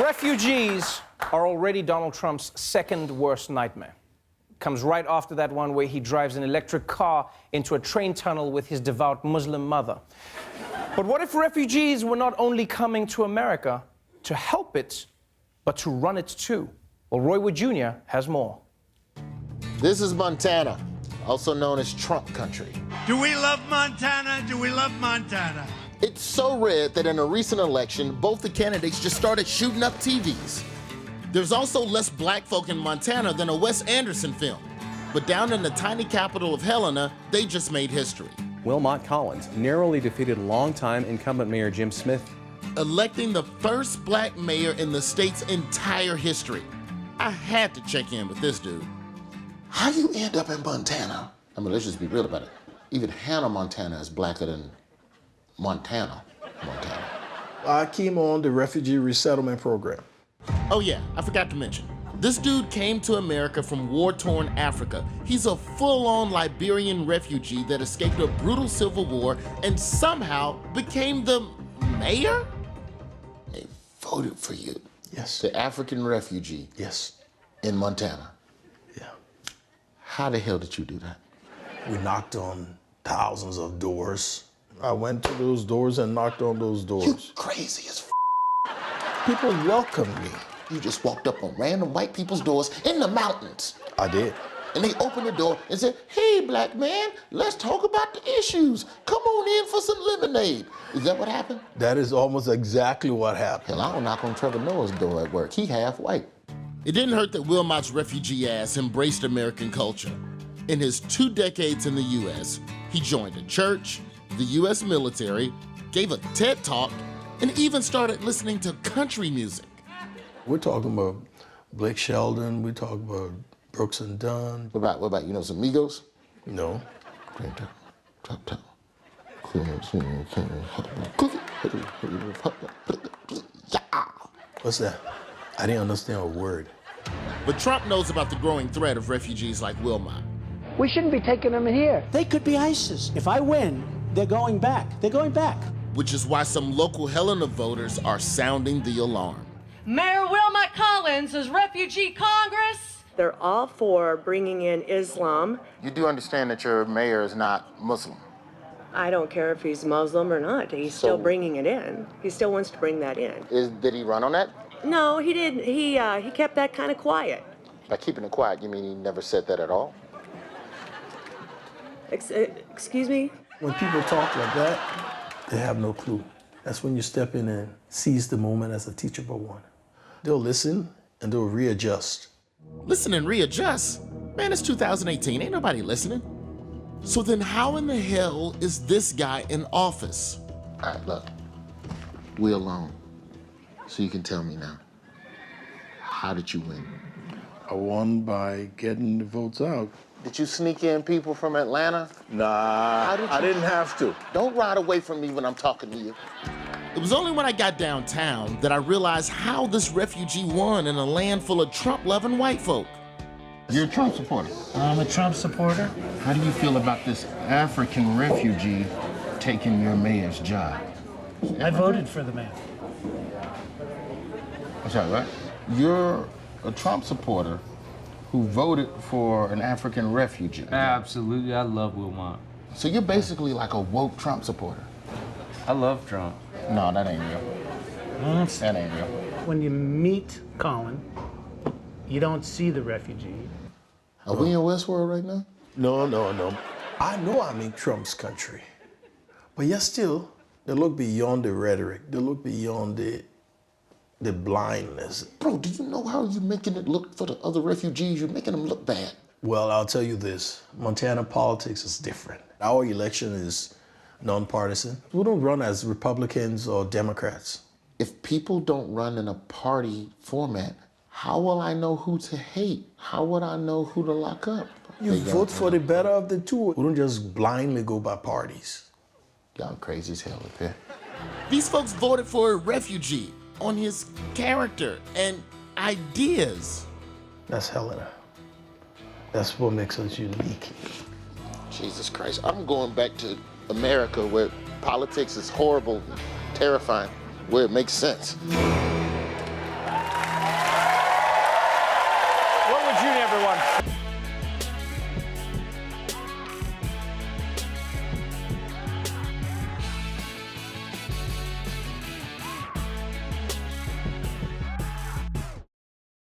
Refugees are already Donald Trump's second worst nightmare. Comes right after that one where he drives an electric car into a train tunnel with his devout Muslim mother. But what if refugees were not only coming to America to help it, but to run it too? Well, Roy Wood Jr. has more. This is Montana, also known as Trump country. Do we love Montana? Do we love Montana? It's so red that in a recent election, both the candidates just started shooting up TVs. There's also less black folk in Montana than a Wes Anderson film. But down in the tiny capital of Helena, they just made history. Wilmot Collins narrowly defeated longtime incumbent Mayor Jim Smith, electing the first black mayor in the state's entire history. I had to check in with this dude. How you end up in Montana? I mean, let's just be real about it. Even Hannah, Montana is blacker than Montana. I came on the Refugee Resettlement Program. Oh yeah, I forgot to mention. This dude came to America from war-torn Africa. He's a full-on Liberian refugee that escaped a brutal civil war and somehow became the mayor? They voted for you. Yes. The African refugee. Yes. In Montana. Yeah. How the hell did you do that? We knocked on thousands of doors. I went to those doors and knocked on those doors. You crazy as f. People welcomed me. You just walked up on random white people's doors in the mountains. I did. And they opened the door and said, "Hey, black man, let's talk about the issues. Come on in for some lemonade." Is that what happened? That is almost exactly what happened. Hell, I don't knock on Trevor Noah's door at work. He half white. It didn't hurt that Wilmot's refugee ass embraced American culture. In his 2 decades in the U.S., he joined a church, the U.S. military, gave a TED Talk, and even started listening to country music. We're talking about Blake Shelton, we talk about Brooks and Dunn. What about, you know some Migos? No. What's that? I didn't understand a word. But Trump knows about the growing threat of refugees like Wilmot. We shouldn't be taking them in here. They could be ISIS. If I win, they're going back. They're going back. Which is why some local Helena voters are sounding the alarm. Mayor Wilmot Collins is Refugee Congress. They're all for bringing in Islam. You do understand that your mayor is not Muslim? I don't care if he's Muslim or not. He's still bringing it in. He still wants to bring that in. Did he run on that? No, he didn't. He kept that kind of quiet. By keeping it quiet, you mean he never said that at all? Excuse me? When people talk like that, they have no clue. That's when you step in and seize the moment as a teachable one. They'll listen and they'll readjust. Listen and readjust? Man, it's 2018, ain't nobody listening. So then how in the hell is this guy in office? All right, look, we alone. So you can tell me now, how did you win? I won by getting the votes out. Did you sneak in people from Atlanta? Nah, I didn't have to. Don't ride away from me when I'm talking to you. It was only when I got downtown that I realized how this refugee won in a land full of Trump-loving white folk. You're a Trump supporter. I'm a Trump supporter. How do you feel about this African refugee taking your mayor's job? I voted for the man. I'm sorry, what? You're a Trump supporter who voted for an African refugee. Absolutely, I love Wilmot. So you're basically like a woke Trump supporter. I love Trump. No, that ain't real. That ain't real. When you meet Colin, you don't see the refugee. Are we in Westworld right now? No. I know I'm in Trump's country. But yet still, they look beyond the rhetoric. They look beyond the blindness. Bro, do you know how you're making it look for the other refugees? You're making them look bad. Well, I'll tell you this. Montana politics is different. Our election is nonpartisan. We don't run as Republicans or Democrats. If people don't run in a party format, how will I know who to hate? How would I know who to lock up? You vote for the better of the two. We don't just blindly go by parties. Y'all crazy as hell up here. These folks voted for a refugee on his character and ideas. That's Helena. That's what makes us unique. Jesus Christ, I'm going back to America where politics is horrible, terrifying, where it makes sense. everyone.